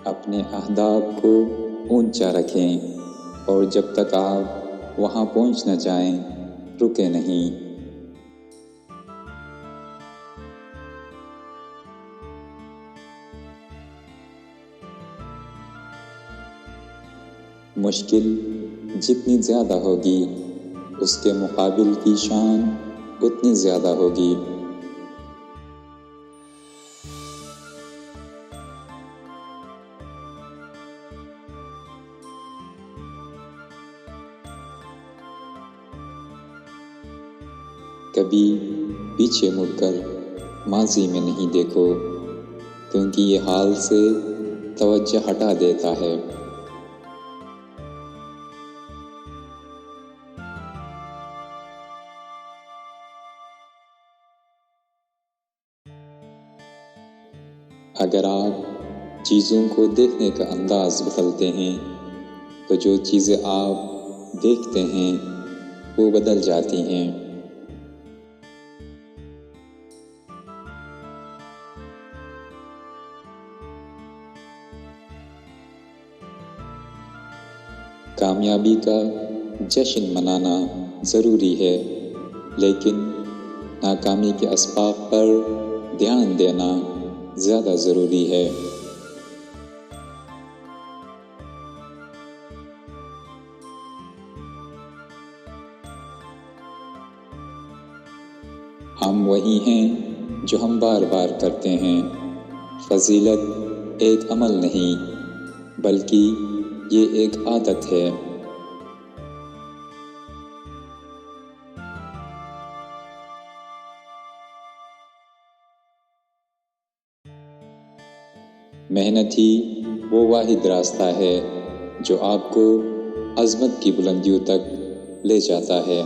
اپنے اہداف کو اونچا رکھیں اور جب تک آپ وہاں پہنچنا چاہیں رکے نہیں۔ مشکل جتنی زیادہ ہوگی اس کے مقابل کی شان اتنی زیادہ ہوگی۔ کبھی پیچھے مڑ کر ماضی میں نہیں دیکھو، کیونکہ یہ حال سے توجہ ہٹا دیتا ہے۔ اگر آپ چیزوں کو دیکھنے کا انداز بدلتے ہیں تو جو چیزیں آپ دیکھتے ہیں وہ بدل جاتی ہیں۔ کامیابی کا جشن منانا ضروری ہے، لیکن ناکامی کے اسباب پر دھیان دینا زیادہ ضروری ہے۔ ہم وہی ہیں جو ہم بار بار کرتے ہیں۔ فضیلت ایک عمل نہیں بلکہ یہ ایک عادت ہے۔ محنت ہی وہ واحد راستہ ہے جو آپ کو عظمت کی بلندیوں تک لے جاتا ہے۔